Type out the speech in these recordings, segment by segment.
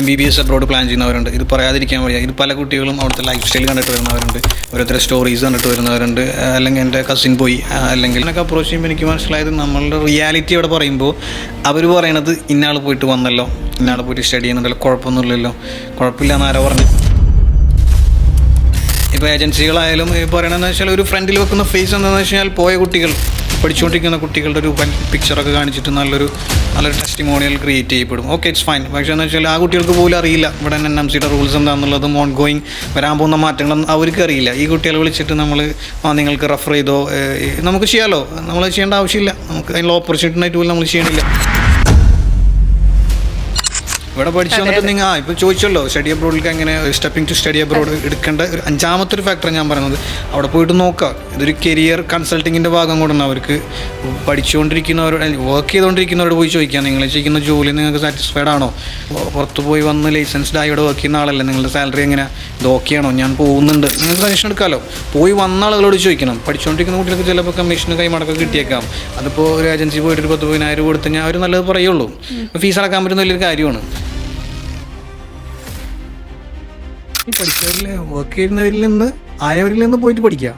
MBBS abroad plan ചെയ്യുന്നവരുണ്ട്. ഇത് പറയാതിരിക്കാൻ വയ്യ. ഇത് പല കുട്ടികളും അവിടുത്തെ ലൈഫ് സ്റ്റൈൽ കണ്ടിട്ട് വരുന്നവരുണ്ട്, ഓരോരുത്തർ സ്റ്റോറീസ് കണ്ടിട്ട് വരുന്നവരുണ്ട്. അല്ലെങ്കിൽ എൻ്റെ കസിൻ പോയി, അല്ലെങ്കിൽ എന്നൊക്കെ അപ്രോച്ച് ചെയ്യുമ്പോൾ എനിക്ക് മനസ്സിലായത് നമ്മളുടെ റിയാലിറ്റി അവിടെ പറയുമ്പോൾ അവർ പറയണത് ഇന്നയാൾ പോയിട്ട് വന്നല്ലോ, ഇന്നയാൾ പോയിട്ട് സ്റ്റഡി ചെയ്യുന്നുണ്ടല്ലോ, കുഴപ്പമൊന്നുമില്ലല്ലോ, കുഴപ്പമില്ല എന്നാരോ പറഞ്ഞു. ഇപ്പോൾ ഏജൻസികളായാലും പറയണമെന്ന് വെച്ചാൽ ഒരു ഫ്രണ്ടിൽ വെക്കുന്ന ഫേസ് എന്താണെന്ന് വെച്ചാൽ പോയ കുട്ടികൾ, പഠിച്ചുകൊണ്ടിരിക്കുന്ന കുട്ടികളുടെ ഒരു പിക്ചറൊക്കെ കാണിച്ചിട്ട് നല്ലൊരു ടെസ്റ്റിമോണിയൽ ക്രിയേറ്റ് ചെയ്യപ്പെടും. Okay, it's fine. പക്ഷേ എന്ന് വെച്ചാൽ ആ കുട്ടികൾക്ക് പോലും അറിയില്ല ഇവിടെ NMCയുടെ റൂൾസ് എന്താണെന്നുള്ളതും ഓൺ ഗോയിങ് വരാൻ പോകുന്ന മാറ്റങ്ങളൊന്നും അവർക്ക് അറിയില്ല. ഈ കുട്ടികളെ വിളിച്ചിട്ട് നമ്മൾ നിങ്ങൾക്ക് റെഫർ ചെയ്തോ, നമുക്ക് ചെയ്യാമല്ലോ, നമ്മൾ ചെയ്യേണ്ട ആവശ്യമില്ല, നമുക്ക് അതിനുള്ള ഓപ്പർച്യൂണിറ്റി ആയിട്ട് പോലും നമ്മൾ ചെയ്യണില്ല. ഇവിടെ പഠിച്ചു വന്നിട്ട് നിങ്ങൾ ഇപ്പോൾ ചോദിച്ചല്ലോ സ്റ്റഡി അബ്രോഡിലേക്ക് എങ്ങനെ സ്റ്റെപ്പിംഗ് ടു സ്റ്റഡി അബ്രോഡ് എടുക്കേണ്ട ഒരു അഞ്ചാമത്തെ ഒരു ഫാക്ടർ ഞാൻ പറയുന്നത് അവിടെ പോയിട്ട് നോക്കുക. ഇതൊരു കരിയർ കൺസൾട്ടിങ്ങിൻ്റെ ഭാഗം കൊണ്ടാണ്. അവർക്ക് പഠിച്ചുകൊണ്ടിരിക്കുന്നവരോട്, വർക്ക് ചെയ്തുകൊണ്ടിരിക്കുന്നവരോട് പോയി ചോദിക്കുക, നിങ്ങൾ ചെയ്യുന്ന ജോലി നിങ്ങൾക്ക് സാറ്റിസ്ഫൈഡ് ആണോ, പുറത്ത് പോയി വന്ന് ലൈസൻസ്ഡ് ആയി ഇവിടെ വർക്ക് ചെയ്യുന്ന ആളല്ലേ, നിങ്ങളുടെ സാലറി എങ്ങനെ, ഇത് ഓക്കെയാണോ, ഞാൻ പോകുന്നുണ്ട്, നിങ്ങൾക്ക് സജഷൻ എടുക്കാമല്ലോ. പോയി വന്ന ആളുകളോട് ചോദിക്കണം. പഠിച്ചുകൊണ്ടിരിക്കുന്ന കുട്ടികൾക്ക് ചിലപ്പോൾ കമ്മീഷന് കൈമടക്കം കിട്ടിയേക്കാം. അതിപ്പോൾ ഒരു ഏജൻസി പോയിട്ട് ഒരു 10,000 കൊടുത്തു കഴിഞ്ഞാൽ അവർ നല്ലത് പറയുള്ളൂ. ഫീസ് അടക്കാൻ പറ്റുന്ന വലിയൊരു കാര്യമാണ്. ഈ പഠിച്ചവരിൽ വർക്ക് ചെയ്യുന്നവരിൽ നിന്ന് ആയവരിൽ നിന്ന് പോയിട്ട് പഠിക്കുക,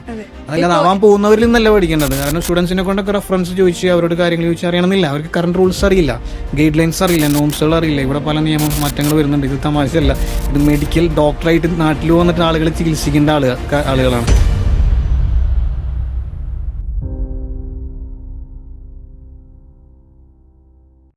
അതല്ലാതെ ആവാൻ പോകുന്നവരിൽ നിന്നല്ല പഠിക്കേണ്ടത്. കാരണം സ്റ്റുഡൻസിനെ കൊണ്ടൊക്കെ റെഫറൻസ് ചോദിച്ച് അവരോട് കാര്യങ്ങൾ ചോദിച്ച് അറിയണമെന്നില്ല. അവർക്ക് കറണ്ട് റൂൾസ് അറിയില്ല, ഗൈഡ് ലൈൻസ് അറിയില്ല, നോംസുകൾ അറിയില്ല. ഇവിടെ പല നിയമ മാറ്റങ്ങൾ വരുന്നുണ്ട്. ഇത് തമാശയല്ല. ഇത് മെഡിക്കൽ ഡോക്ടറായിട്ട് നാട്ടിൽ വന്നിട്ട് ആളുകൾ ചികിത്സിക്കേണ്ട ആളുകളാണ്.